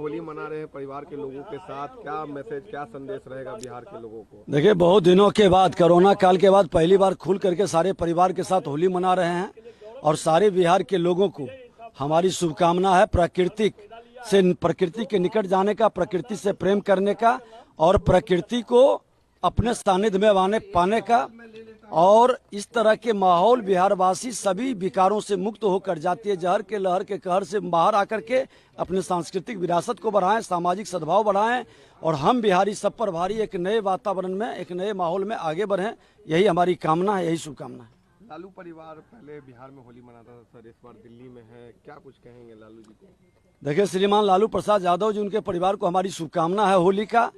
होली मना रहे हैं परिवार के लोगों के साथ, क्या मैसेज, क्या संदेश रहेगा बिहार के लोगों को? देखिए, बहुत दिनों के बाद, कोरोना काल के बाद पहली बार खुल करके सारे परिवार के साथ होली मना रहे हैं और सारे बिहार के लोगों को हमारी शुभकामना है प्रकृति के निकट जाने का, प्रकृति से प्रेम करने का और प्रकृति को अपने सानिध्य में पाने का। और इस तरह के माहौल बिहारवासी सभी विकारों से मुक्त होकर जातीय जहर के लहर के कहर से बाहर आकर के अपने सांस्कृतिक विरासत को बढ़ाएं, सामाजिक सद्भाव बढ़ाएं और हम बिहारी सब पर भारी एक नए वातावरण में, एक नए माहौल में आगे बढ़ें। यही हमारी कामना है, यही शुभकामना है। लालू परिवार पहले बिहार में होली मनाता था सर, इस बार दिल्ली में है, क्या कुछ कहेंगे लालू जी को? देखिए, श्रीमान लालू प्रसाद यादव जी, उनके परिवार को हमारी शुभकामना है होली का।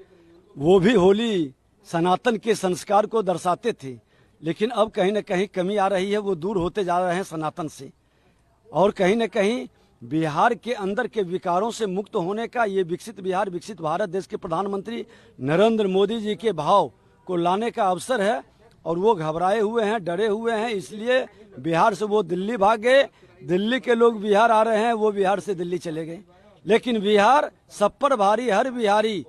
वो भी होली सनातन के संस्कार को दर्शाते थे, लेकिन अब कहीं न कहीं कमी आ रही है, वो दूर होते जा रहे हैं सनातन से। और कहीं न कहीं बिहार के अंदर के विकारों से मुक्त होने का ये विकसित बिहार, विकसित भारत देश के प्रधानमंत्री नरेंद्र मोदी जी के भाव को लाने का अवसर है। और वो घबराए हुए हैं, डरे हुए हैं, इसलिए बिहार से वो दिल्ली भाग गए। दिल्ली के लोग बिहार आ रहे हैं, वो बिहार से दिल्ली चले गए। लेकिन बिहार सब पर भारी, हर बिहारी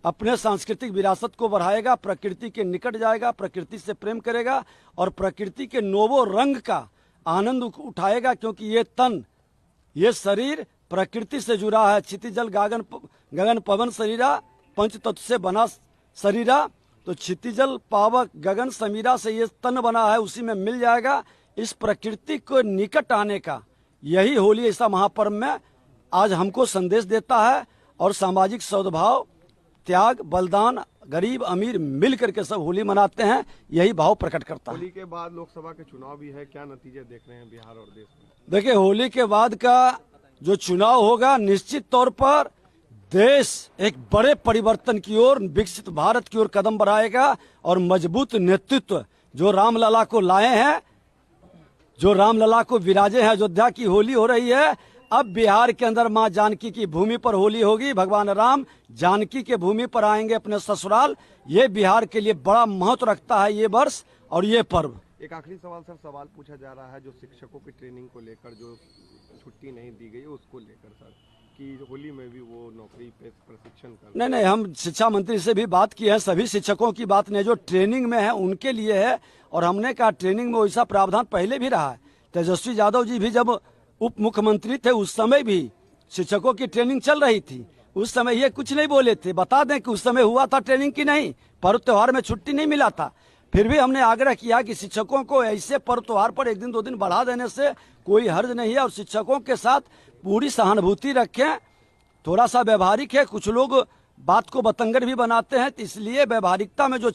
अपने सांस्कृतिक विरासत को बढ़ाएगा, प्रकृति के निकट जाएगा, प्रकृति से प्रेम करेगा और प्रकृति के नोवो रंग का आनंद उठाएगा। क्योंकि ये तन, ये शरीर प्रकृति से जुड़ा है। क्षितिजल गगन पवन शरीरा, पंच तत्व से बना शरीरा। तो क्षितिजल पावक गगन समीरा से ये तन बना है, उसी में मिल जाएगा। इस प्रकृति को निकट आने का यही होली ऐसा महापर्व में आज हमको संदेश देता है। और सामाजिक सद्भाव, त्याग, बलिदान, गरीब अमीर मिल करके सब होली मनाते हैं, यही भाव प्रकट करता है। होली के बाद लोकसभा के चुनाव भी है, क्या नतीजे देख रहे हैं बिहार और देश में? देखिए, होली के बाद का जो चुनाव होगा, निश्चित तौर पर देश एक बड़े परिवर्तन की ओर, विकसित भारत की ओर कदम बढ़ाएगा। और मजबूत नेतृत्व जो रामलला को लाए हैं, जो रामलला को विराजे हैं, अयोध्या की होली हो रही है। अब बिहार के अंदर मां जानकी की भूमि पर होली होगी। भगवान राम जानकी के भूमि पर आएंगे अपने ससुराल। ये बिहार के लिए बड़ा महत्व रखता है ये वर्ष और ये पर्व। एक आखिरी सवाल सर, सवाल पूछा जा रहा है जो शिक्षकों की ट्रेनिंग को लेकर जो छुट्टी नहीं दी गई उसको लेकर सर, कि होली में भी वो नौकरी पे प्रशिक्षण कर। नहीं, हम शिक्षा मंत्री से भी बात की है। सभी शिक्षकों की बात नहीं, जो ट्रेनिंग में है उनके लिए है। और हमने कहा ट्रेनिंग में वैसा प्रावधान पहले भी रहा है। तेजस्वी यादव जी भी जब उप मुख्यमंत्री थे, उस समय भी शिक्षकों की ट्रेनिंग चल रही थी। उस समय ये कुछ नहीं बोले थे। बता दें कि उस समय हुआ था ट्रेनिंग की नहीं, पर्व त्योहार में छुट्टी नहीं मिला था। फिर भी हमने आग्रह किया कि शिक्षकों को ऐसे पर्व त्योहार पर एक दिन दो दिन बढ़ा देने से कोई हर्ज नहीं है। और शिक्षकों के साथ पूरी सहानुभूति रखें, थोड़ा सा व्यवहारिक है। कुछ लोग बात को बतंगर भी बनाते हैं, इसलिए व्यवहारिकता में जो